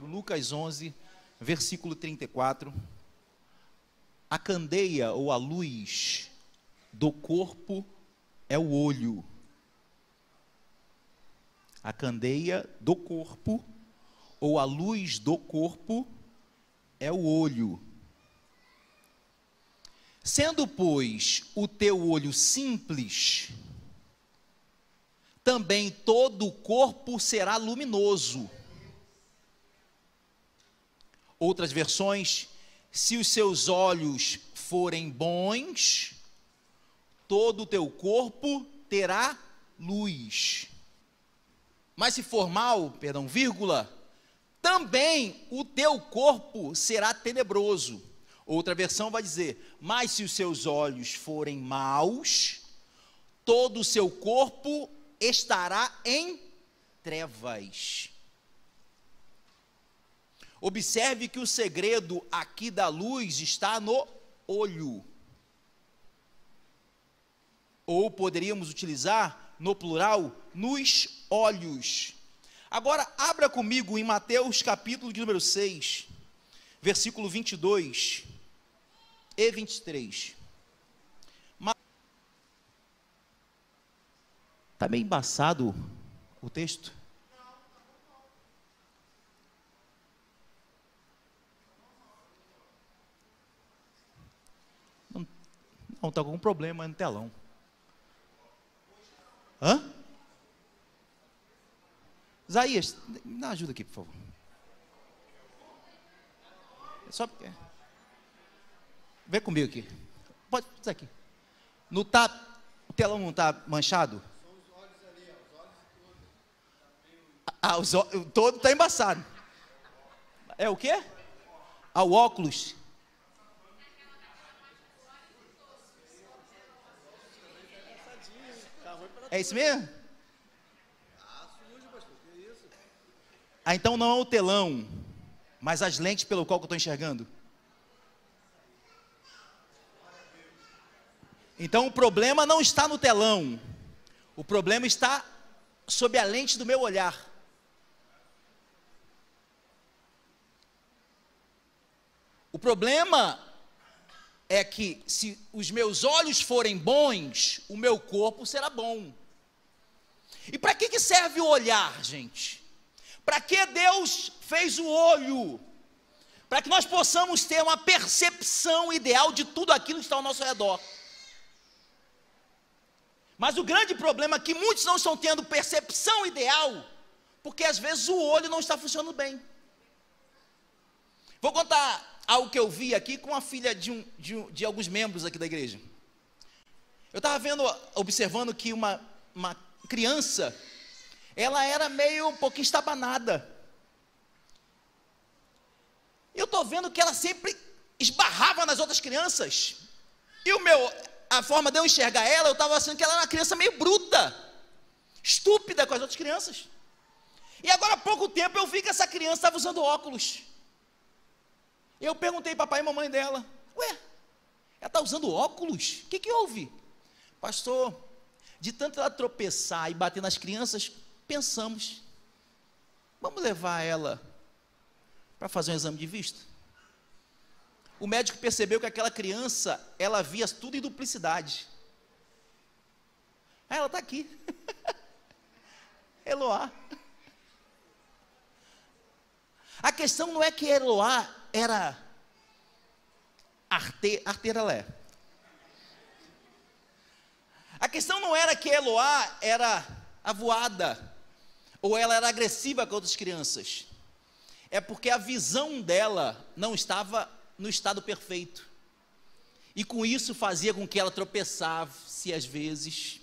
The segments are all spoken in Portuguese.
Lucas 11, versículo 34. A candeia ou a luz do corpo é o olho. A candeia do corpo ou a luz do corpo é o olho. Sendo, pois, o teu olho simples, também todo o corpo será luminoso. Outras versões, se os seus olhos forem bons, todo o teu corpo terá luz. Mas se for mal, vírgula, também o teu corpo será tenebroso. Outra versão vai dizer, mas se os seus olhos forem maus, todo o seu corpo estará em trevas. Observe que o segredo aqui da luz está no olho. Ou poderíamos utilizar, no plural, nos olhos. Agora, abra comigo em Mateus capítulo de número 6, versículo 22 e 23. Está meio embaçado o texto? Não, está com algum problema no telão. Hã? Isaías, me dá ajuda aqui, por favor. Só porque... Vem comigo aqui. Pode dizer aqui. O telão não está manchado? São os olhos ali, os olhos todos. Todo está embaçado. É o quê? O óculos. É isso mesmo? Então não é o telão, mas as lentes pelo qual eu estou enxergando. Então o problema não está no telão, o problema está sob a lente do meu olhar. O problema é que se os meus olhos forem bons, o meu corpo será bom. E para que serve o olhar, gente? Para que Deus fez o olho? Para que nós possamos ter uma percepção ideal de tudo aquilo que está ao nosso redor. Mas o grande problema é que muitos não estão tendo percepção ideal, porque às vezes o olho não está funcionando bem. Vou contar algo que eu vi aqui com a filha de alguns membros aqui da igreja. Eu estava observando que uma criança, ela era meio um pouquinho estabanada. Eu estou vendo que ela sempre esbarrava nas outras crianças. E a forma de eu enxergar ela, eu estava achando que ela era uma criança meio bruta, estúpida com as outras crianças. E agora há pouco tempo eu vi que essa criança estava usando óculos. Eu perguntei para papai e mamãe dela, ué, ela está usando óculos? O que houve? Pastor, de tanto ela tropeçar e bater nas crianças, pensamos, vamos levar ela para fazer um exame de vista? O médico percebeu que aquela criança, ela via tudo em duplicidade. Ela está aqui. Eloá. A questão não é que Eloá era arteira ela é. A questão não era que Eloá era avoada, ou ela era agressiva com outras crianças. É porque a visão dela não estava no estado perfeito. E com isso fazia com que ela tropeçasse às vezes.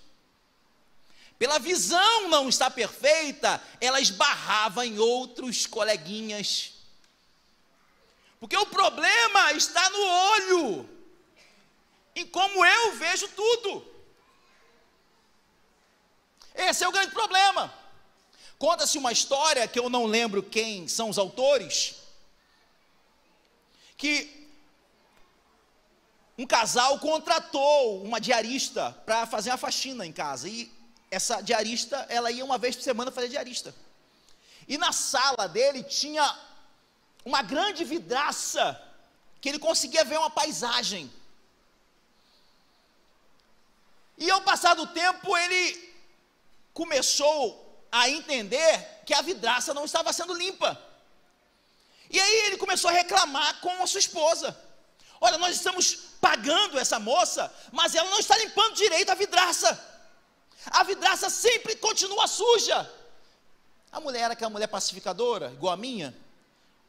Pela visão não estar perfeita, ela esbarrava em outros coleguinhas. Porque o problema está no olho, em como eu vejo tudo. Esse é o grande problema. Conta-se uma história, que eu não lembro quem são os autores, que um casal contratou uma diarista para fazer uma faxina em casa, e essa diarista, ela ia uma vez por semana fazer diarista. E na sala dele tinha uma grande vidraça, que ele conseguia ver uma paisagem. E ao passar do tempo, ele começou a entender que a vidraça não estava sendo limpa. E aí ele começou a reclamar com a sua esposa. Olha, nós estamos pagando essa moça, mas ela não está limpando direito a vidraça. A vidraça sempre continua suja. A mulher era aquela mulher pacificadora, igual a minha,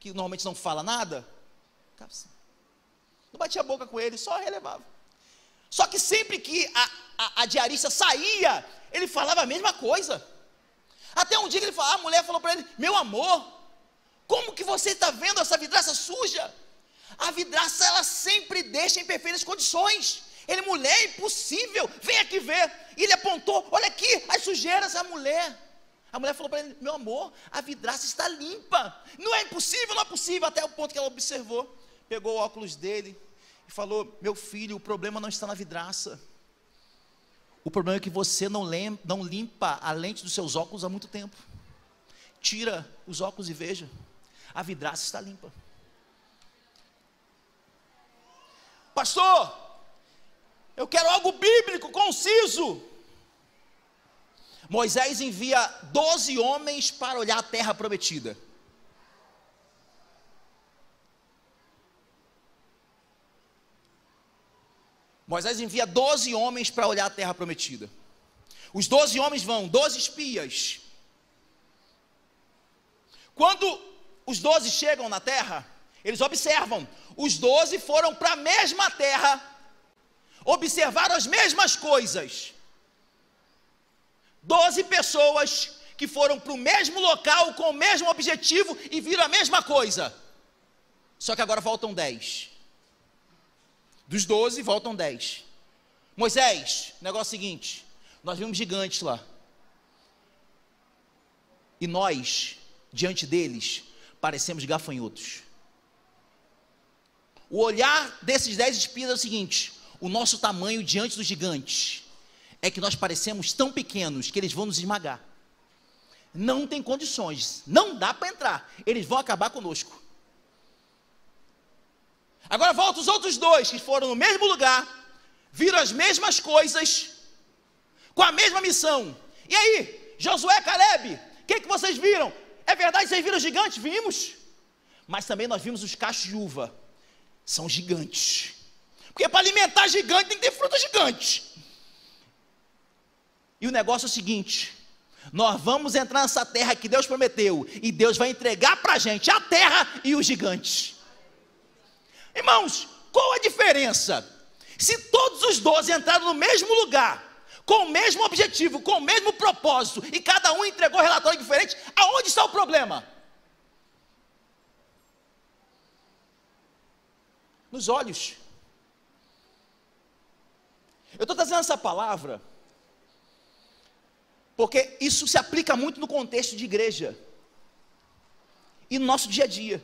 que normalmente não fala nada. Não batia a boca com ele, só relevava. Só que sempre que a diarista saía, ele falava a mesma coisa. Até um dia que a mulher falou para ele: meu amor, como que você está vendo essa vidraça suja? A vidraça, ela sempre deixa em perfeitas condições. Ele: mulher, é impossível, vem aqui ver. E ele apontou: olha aqui, as sujeiras. A mulher falou para ele: meu amor, a vidraça está limpa. Não é impossível, não é possível. Até o ponto que ela observou, pegou o óculos dele e falou: meu filho, o problema não está na vidraça. O problema é que você não limpa a lente dos seus óculos há muito tempo. Tira os óculos e veja, a vidraça está limpa. Pastor, eu quero algo bíblico, conciso. Moisés envia 12 homens para olhar a terra prometida. Moisés envia 12 homens para olhar a terra prometida. Os 12 homens vão, 12 espias. Quando os 12 chegam na terra, eles observam. Os 12 foram para a mesma terra, observaram as mesmas coisas. 12 pessoas que foram para o mesmo local, com o mesmo objetivo e viram a mesma coisa. Só que agora faltam 10. Dos 12, voltam 10. Moisés, o negócio é o seguinte: nós vimos gigantes lá. E nós, diante deles, parecemos gafanhotos. O olhar desses 10 espias é o seguinte: o nosso tamanho diante dos gigantes é que nós parecemos tão pequenos que eles vão nos esmagar. Não tem condições, não dá para entrar, eles vão acabar conosco. Agora volta os outros 2 que foram no mesmo lugar, viram as mesmas coisas, com a mesma missão. E aí, Josué, Caleb, o que vocês viram? É verdade que vocês viram gigantes? Vimos. Mas também nós vimos os cachos de uva. São gigantes. Porque para alimentar gigante tem que ter fruta gigante. E o negócio é o seguinte: nós vamos entrar nessa terra que Deus prometeu, e Deus vai entregar para a gente a terra e os gigantes. Irmãos, qual a diferença? Se todos os 12 entraram no mesmo lugar, com o mesmo objetivo, com o mesmo propósito, e cada um entregou relatório diferente, aonde está o problema? Nos olhos. Eu estou trazendo essa palavra porque isso se aplica muito no contexto de igreja e no nosso dia a dia,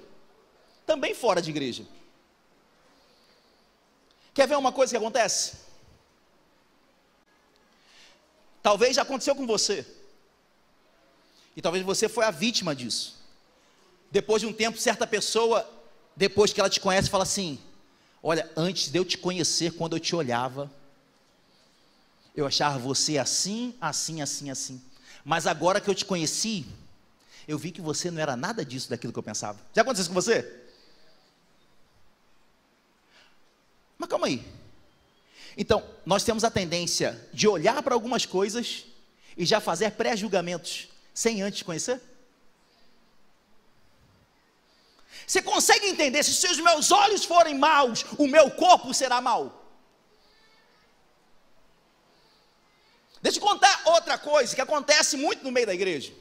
também fora de igreja. Quer ver uma coisa que acontece? Talvez já aconteceu com você, e talvez você foi a vítima disso. Depois de um tempo, certa pessoa, depois que ela te conhece, fala assim: olha, antes de eu te conhecer, quando eu te olhava, eu achava você assim, assim, assim, assim. Mas agora que eu te conheci, eu vi que você não era nada disso, daquilo que eu pensava. Já aconteceu isso com você? Mas calma aí. Então, nós temos a tendência de olhar para algumas coisas e já fazer pré-julgamentos, sem antes conhecer. Você consegue entender? Se os meus olhos forem maus, o meu corpo será mau. Deixa eu contar outra coisa que acontece muito no meio da igreja.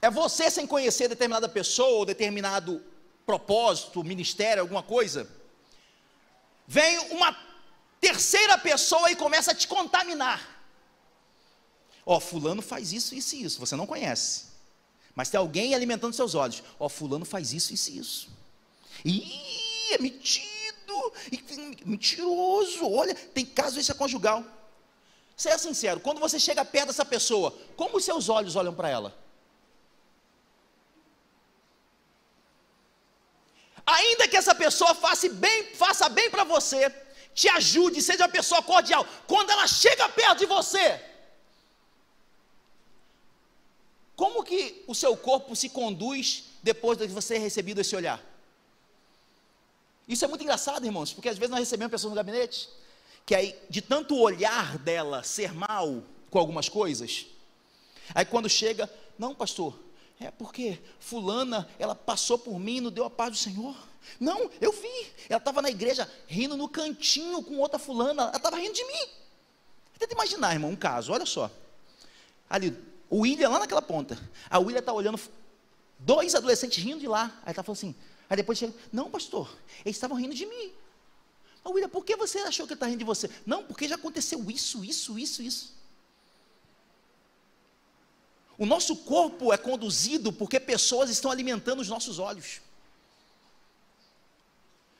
É você, sem conhecer determinada pessoa ou determinado propósito, ministério, alguma coisa, vem uma terceira pessoa e começa a te contaminar. Ó, fulano faz isso, isso e isso. Você não conhece, mas tem alguém alimentando seus olhos. Ó, fulano faz isso, isso e isso. Ih, é metido, mentiroso. Olha, tem caso extraconjugal. Seja sincero, quando você chega perto dessa pessoa, como os seus olhos olham para ela? ainda que essa pessoa faça bem para você, te ajude, seja uma pessoa cordial, quando ela chega perto de você, como que o seu corpo se conduz depois de você ter recebido esse olhar? Isso é muito engraçado, irmãos, porque às vezes nós recebemos pessoas no gabinete, que aí, de tanto olhar dela ser mal com algumas coisas, aí quando chega, não pastor, é porque fulana, ela passou por mim e não deu a paz do Senhor. Não, eu vi, ela estava na igreja rindo no cantinho com outra fulana, ela estava rindo de mim. Tenta imaginar, irmão, um caso, olha só, ali, o William lá naquela ponta, a William está olhando, 2 adolescentes rindo de lá, aí ela falou assim, aí depois chega, não pastor, eles estavam rindo de mim. William, por que você achou que ele está rindo de você? Não, porque já aconteceu isso. O nosso corpo é conduzido porque pessoas estão alimentando os nossos olhos.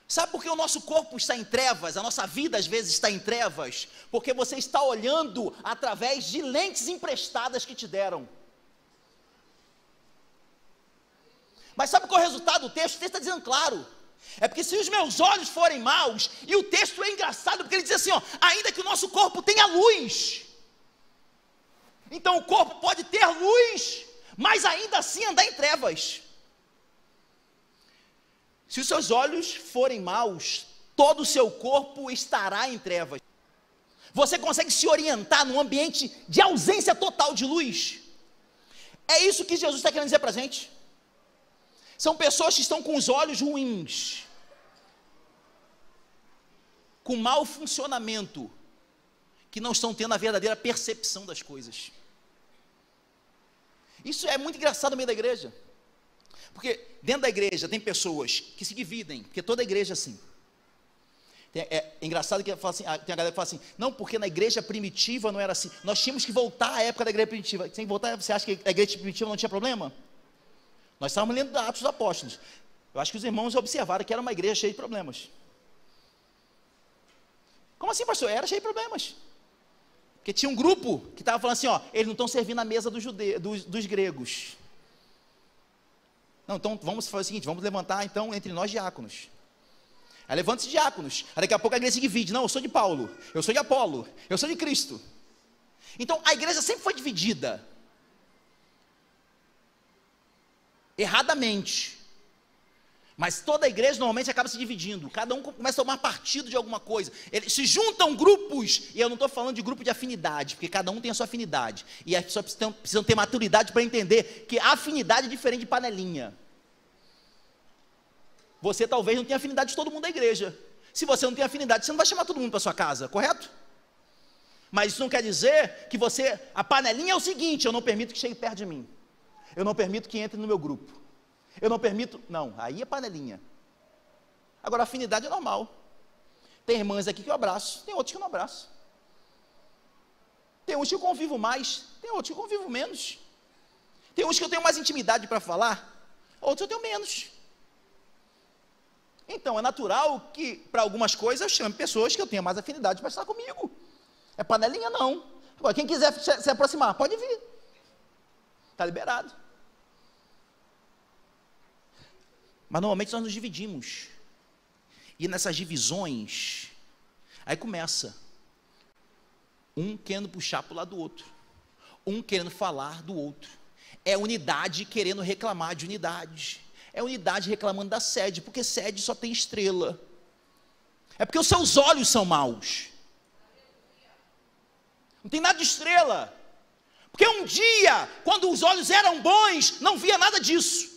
Sabe por que o nosso corpo está em trevas, a nossa vida às vezes está em trevas? Porque você está olhando através de lentes emprestadas que te deram. Mas sabe qual é o resultado do texto? O texto está dizendo claro. É porque se os meus olhos forem maus, e o texto é engraçado, porque ele diz assim, ó, ainda que o nosso corpo tenha luz, então o corpo pode ter luz, mas ainda assim andar em trevas. Se os seus olhos forem maus, todo o seu corpo estará em trevas. Você consegue se orientar num ambiente de ausência total de luz? É isso que Jesus está querendo dizer para a gente. São pessoas que estão com os olhos ruins, com mau funcionamento, que não estão tendo a verdadeira percepção das coisas. Isso é muito engraçado no meio da igreja, porque dentro da igreja tem pessoas que se dividem, porque toda igreja é assim. É engraçado que fala assim, tem a galera que fala assim, não, porque na igreja primitiva não era assim, nós tínhamos que voltar à época da igreja primitiva. Sem voltar, você acha que a igreja primitiva não tinha problema? Nós estávamos lendo Atos dos Apóstolos. Eu acho que os irmãos observaram que era uma igreja cheia de problemas. Como assim, pastor? Era cheia de problemas. Porque tinha um grupo que estava falando assim, ó, eles não estão servindo a mesa dos gregos. Não, então vamos fazer o seguinte, vamos levantar então entre nós diáconos. Aí levanta-se diáconos. Aí daqui a pouco a igreja se divide. Não, eu sou de Paulo, eu sou de Apolo, eu sou de Cristo. Então a igreja sempre foi dividida. Erradamente, mas toda a igreja normalmente acaba se dividindo, cada um começa a tomar partido de alguma coisa, eles se juntam grupos, e eu não estou falando de grupo de afinidade, porque cada um tem a sua afinidade, e as pessoas precisam ter maturidade para entender que a afinidade é diferente de panelinha. Você talvez não tenha afinidade de todo mundo da igreja, se você não tem afinidade, você não vai chamar todo mundo para sua casa, correto? Mas isso não quer dizer que a panelinha é o seguinte, eu não permito que chegue perto de mim, eu não permito que entre no meu grupo, eu não permito, não, aí é panelinha. Agora, afinidade é normal. Tem irmãs aqui que eu abraço, tem outros que eu não abraço. Tem uns que eu convivo mais, tem outros que eu convivo menos. Tem uns que eu tenho mais intimidade para falar, outros eu tenho menos. Então, é natural que, para algumas coisas, eu chame pessoas que eu tenha mais afinidade para estar comigo. É panelinha, não. Agora, quem quiser se aproximar, pode vir. Está liberado. Mas normalmente nós nos dividimos. E nessas divisões, aí começa. Um querendo puxar para o lado do outro. Um querendo falar do outro. É unidade querendo reclamar de unidade. É unidade reclamando da sede, porque sede só tem estrela. É porque os seus olhos são maus. Não tem nada de estrela. Porque um dia, quando os olhos eram bons, não via nada disso.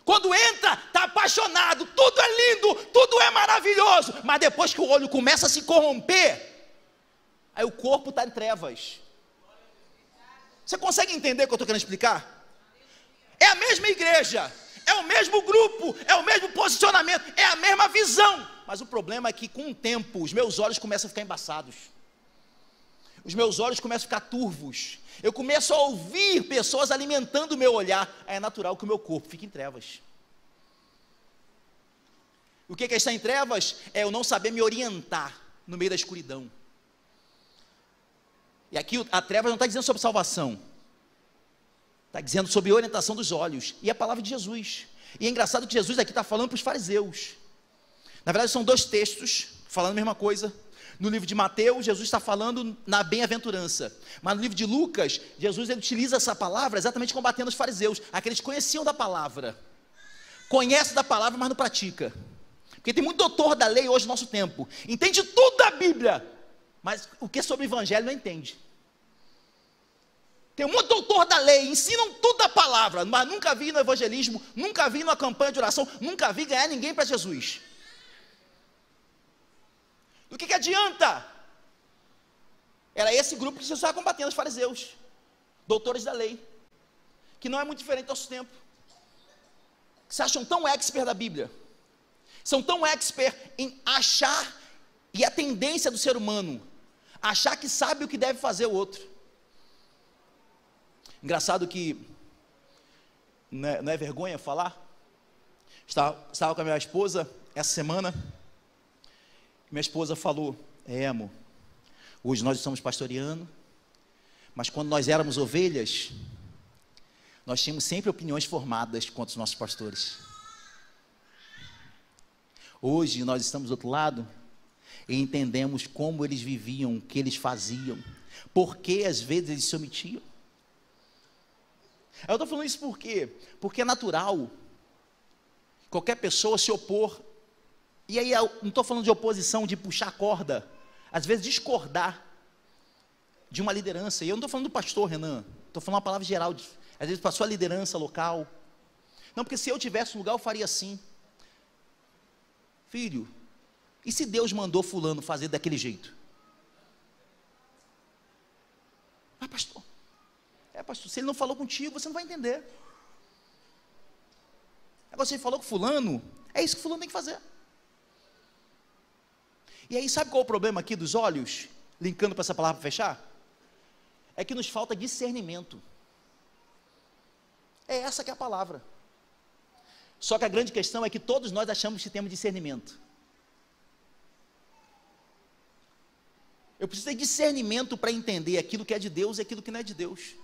Quando entra, está apaixonado, tudo é lindo, tudo é maravilhoso, mas depois que o olho começa a se corromper, aí o corpo está em trevas. Você consegue entender o que eu estou querendo explicar? É a mesma igreja, é o mesmo grupo, é o mesmo posicionamento, é a mesma visão, mas o problema é que com o tempo, os meus olhos começam a ficar embaçados. Os meus olhos começam a ficar turvos. Eu começo a ouvir pessoas alimentando o meu olhar. É natural que o meu corpo fique em trevas. O que é estar em trevas? É eu não saber me orientar no meio da escuridão. E aqui a treva não está dizendo sobre salvação. Está dizendo sobre orientação dos olhos. E a palavra de Jesus. E é engraçado que Jesus aqui está falando para os fariseus. Na verdade, são dois textos falando a mesma coisa. No livro de Mateus, Jesus está falando na bem-aventurança. Mas no livro de Lucas, Jesus ele utiliza essa palavra exatamente combatendo os fariseus. Aqueles que conheciam da palavra. Conhece da palavra, mas não pratica. Porque tem muito doutor da lei hoje no nosso tempo. Entende tudo da Bíblia, mas o que é sobre o evangelho não entende. Tem muito doutor da lei, ensinam tudo da palavra, mas nunca vi no evangelismo, nunca vi numa campanha de oração, nunca vi ganhar ninguém para Jesus. Do que adianta? Era esse grupo que Jesus estava combatendo, os fariseus, doutores da lei, que não é muito diferente do nosso tempo, que se acham tão expert da Bíblia, são tão expert em achar, e a tendência do ser humano, achar que sabe o que deve fazer o outro. Engraçado que, não é vergonha falar, estava com a minha esposa essa semana. Minha esposa falou: amor, hoje nós estamos pastoreando, mas quando nós éramos ovelhas, nós tínhamos sempre opiniões formadas contra os nossos pastores. Hoje nós estamos do outro lado e entendemos como eles viviam, o que eles faziam, por que às vezes eles se omitiam. Eu estou falando isso por quê? Porque é natural qualquer pessoa se opor. E aí eu não estou falando de oposição, de puxar a corda, às vezes discordar de uma liderança. E eu não estou falando do pastor Renan, estou falando uma palavra geral, às vezes para a sua liderança local. Não, porque se eu tivesse um lugar eu faria assim. Filho, e se Deus mandou fulano fazer daquele jeito? Ah, pastor, pastor, se ele não falou contigo, você não vai entender. Agora, se ele falou com fulano, é isso que fulano tem que fazer. E aí, sabe qual é o problema aqui dos olhos? Linkando para essa palavra para fechar? É que nos falta discernimento. É essa que é a palavra. Só que a grande questão é que todos nós achamos que temos discernimento. Eu preciso ter discernimento para entender aquilo que é de Deus e aquilo que não é de Deus.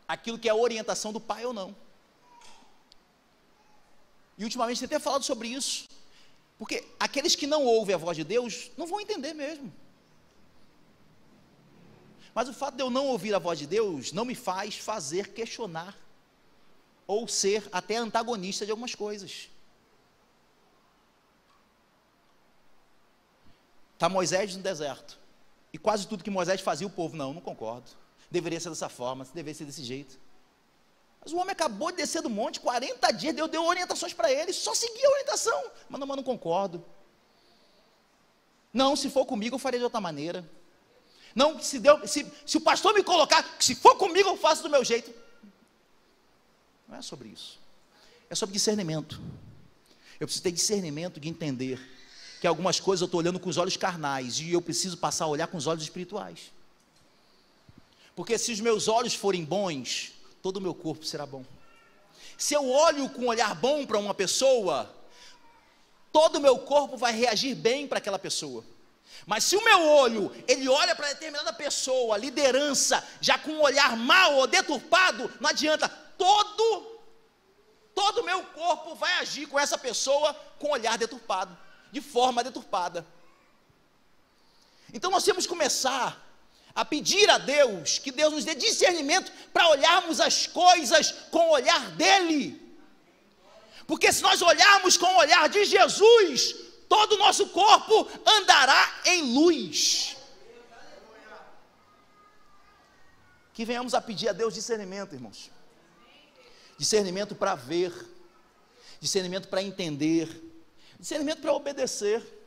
Aquilo que é a orientação do Pai ou não. E ultimamente tem até falado sobre isso. Porque aqueles que não ouvem a voz de Deus, não vão entender mesmo. Mas o fato de eu não ouvir a voz de Deus, não me faz fazer questionar, ou ser até antagonista de algumas coisas. Está Moisés no deserto, e quase tudo que Moisés fazia, o povo, não concordo. Deveria ser dessa forma, deveria ser desse jeito. Mas o homem acabou de descer do monte, 40 dias, Deus deu orientações para ele, só seguia a orientação. Mas não concordo. Não, se for comigo eu farei de outra maneira. Não, se o pastor me colocar, se for comigo eu faço do meu jeito. Não é sobre isso. É sobre discernimento. Eu preciso ter discernimento de entender que algumas coisas eu estou olhando com os olhos carnais e eu preciso passar a olhar com os olhos espirituais. Porque se os meus olhos forem bons, todo o meu corpo será bom. Se eu olho com um olhar bom para uma pessoa, todo o meu corpo vai reagir bem para aquela pessoa. Mas se o meu olho, ele olha para determinada pessoa, liderança, já com um olhar mau ou deturpado, não adianta, todo o meu corpo vai agir com essa pessoa com olhar deturpado, de forma deturpada. Então nós temos que começar a pedir a Deus, que Deus nos dê discernimento para olharmos as coisas com o olhar dEle. Porque se nós olharmos com o olhar de Jesus, todo o nosso corpo andará em luz. Que venhamos a pedir a Deus discernimento, irmãos. Discernimento para ver, discernimento para entender, discernimento para obedecer.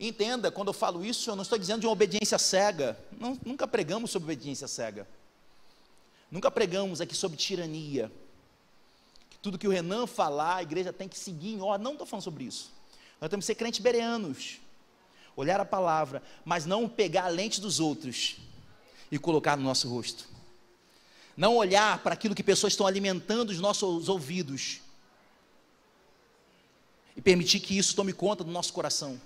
Entenda, quando eu falo isso, eu não estou dizendo de uma obediência cega. Nunca pregamos sobre obediência cega. Nunca pregamos aqui sobre tirania. Tudo que o Renan falar, a igreja tem que seguir em ordem. Não estou falando sobre isso. Nós temos que ser crentes bereanos. Olhar a palavra, mas não pegar a lente dos outros e colocar no nosso rosto. Não olhar para aquilo que pessoas estão alimentando os nossos ouvidos. E permitir que isso tome conta do nosso coração.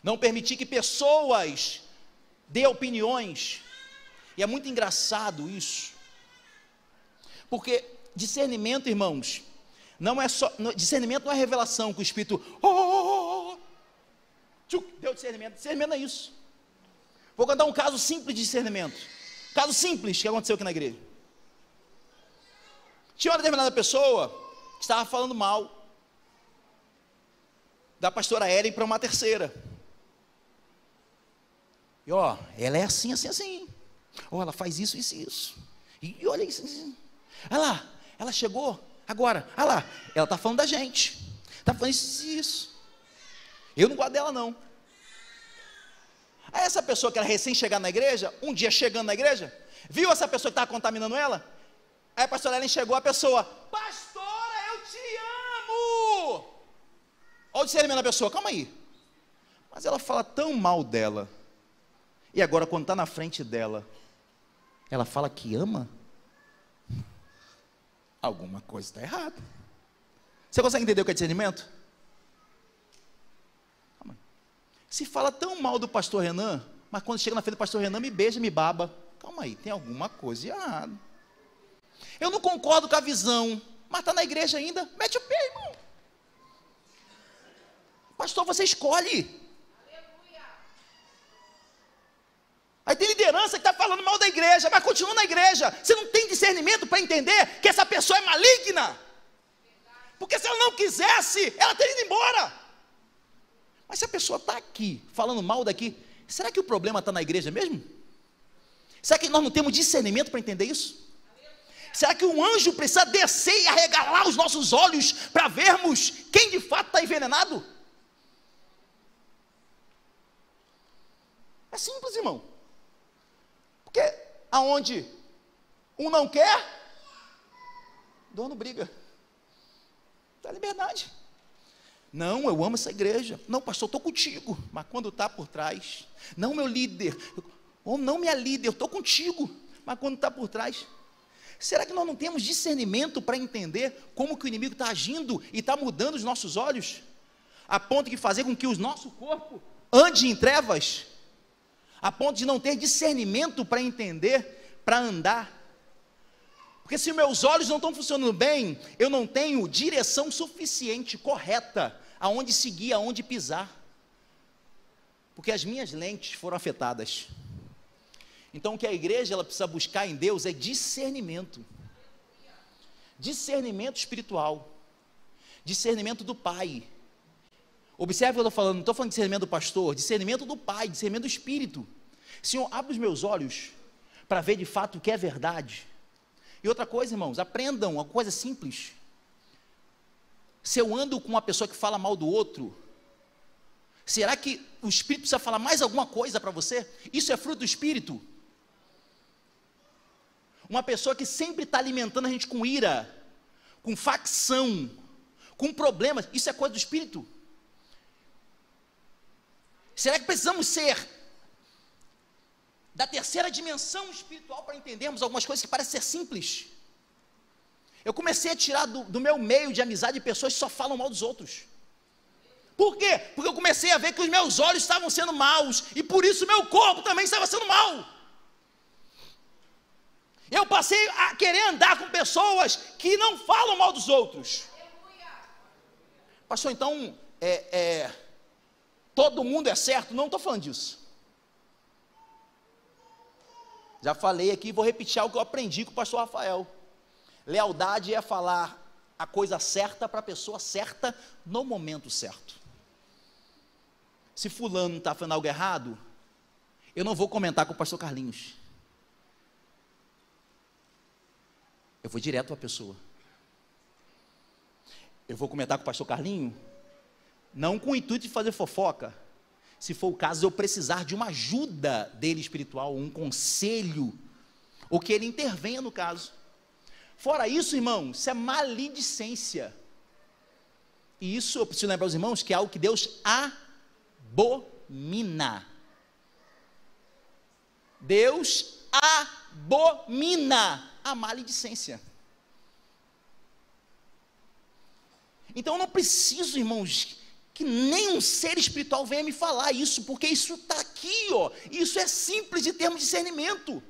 Não permitir que pessoas dê opiniões. E é muito engraçado isso. Porque discernimento, irmãos, não é só, discernimento não é revelação que o Espírito, deu discernimento. Discernimento é isso. Vou contar um caso simples de discernimento. Caso simples que aconteceu aqui na igreja. Tinha uma determinada pessoa que estava falando mal da pastora Ellen para uma terceira. E ó, ela é assim, assim, assim. Ó, ela faz isso, isso, isso. E olha isso, isso. Olha lá, ela chegou agora. Olha lá, ela está falando da gente. Está falando isso, isso. Eu não gosto dela, não. Aí essa pessoa que era recém-chegada na igreja, um dia chegando na igreja, viu essa pessoa que estava contaminando ela? Aí a pastora Ellen chegou, a pessoa, pastora, eu te amo. Olha o discernimento da pessoa, calma aí. Mas ela fala tão mal dela. E agora quando está na frente dela, ela fala que ama? Alguma coisa está errada. Você consegue entender o que é discernimento? Calma aí. Se fala tão mal do pastor Renan, mas quando chega na frente do pastor Renan, me beija, me baba. Calma aí, tem alguma coisa errada. Eu não concordo com a visão, mas está na igreja ainda, mete o pé, irmão. Pastor, você escolhe. Aí tem liderança que está falando mal da igreja, mas continua na igreja. Você não tem discernimento para entender que essa pessoa é maligna. Porque se ela não quisesse, ela teria ido embora. Mas se a pessoa está aqui, falando mal daqui, será que o problema está na igreja mesmo? Será que nós não temos discernimento para entender isso? Será que um anjo precisa descer e arregalar os nossos olhos para vermos quem de fato está envenenado? É simples, irmão. Porque aonde um não quer, dono briga. Dá liberdade. Não, eu amo essa igreja. Não, pastor, estou contigo. Mas quando está por trás, não, meu líder, ou não, minha líder, eu estou contigo. Mas quando está por trás, será que nós não temos discernimento para entender como que o inimigo está agindo e está mudando os nossos olhos, a ponto de fazer com que o nosso corpo ande em trevas, a ponto de não ter discernimento para entender, para andar? Porque se meus olhos não estão funcionando bem, eu não tenho direção suficiente, correta, aonde seguir, aonde pisar, porque as minhas lentes foram afetadas. Então o que a igreja ela precisa buscar em Deus é discernimento. Discernimento espiritual. Discernimento do Pai. Observe o que eu estou falando, não estou falando de discernimento do pastor, discernimento do Pai, discernimento do Espírito. Senhor, abre os meus olhos para ver de fato o que é verdade. E outra coisa, irmãos, aprendam uma coisa simples. Se eu ando com uma pessoa que fala mal do outro, será que o Espírito precisa falar mais alguma coisa para você? Isso é fruto do Espírito? Uma pessoa que sempre está alimentando a gente com ira, com facção, com problemas, isso é coisa do Espírito? Será que precisamos ser da terceira dimensão espiritual para entendermos algumas coisas que parecem ser simples? Eu comecei a tirar do meu meio de amizade pessoas que só falam mal dos outros. Por quê? Porque eu comecei a ver que os meus olhos estavam sendo maus, e por isso meu corpo também estava sendo mau. Eu passei a querer andar com pessoas que não falam mal dos outros. Pastor, então, todo mundo é certo? Não estou falando disso. Já falei aqui, vou repetir algo que eu aprendi com o pastor Rafael. Lealdade é falar a coisa certa para a pessoa certa, no momento certo. Se fulano está fazendo algo errado, eu não vou comentar com o pastor Carlinhos. Eu vou direto para a pessoa. Eu vou comentar com o pastor Carlinho, não com o intuito de fazer fofoca. Se for o caso, eu precisar de uma ajuda dele espiritual, um conselho, ou que ele intervenha no caso. Fora isso, irmão, isso é maledicência. E isso, eu preciso lembrar aos irmãos, que é algo que Deus abomina. Deus abomina a maledicência. Então eu não preciso, irmãos, que nenhum ser espiritual venha me falar isso, porque isso está aqui, ó. Isso é simples de termos discernimento.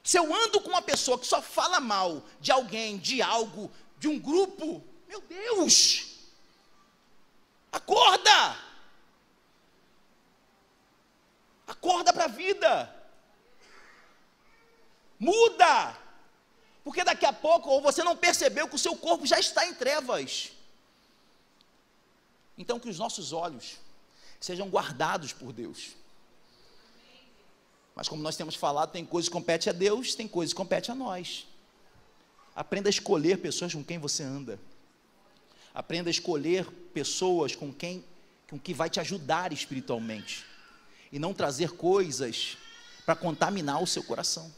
Se eu ando com uma pessoa que só fala mal de alguém, de algo, de um grupo, meu Deus, acorda! Acorda para a vida, muda, porque daqui a pouco, ou você não percebeu que o seu corpo já está em trevas. Então que os nossos olhos sejam guardados por Deus. Mas como nós temos falado, tem coisas que competem a Deus, tem coisas que competem a nós. Aprenda a escolher pessoas com quem você anda. Aprenda a escolher pessoas com que vai te ajudar espiritualmente. E não trazer coisas para contaminar o seu coração.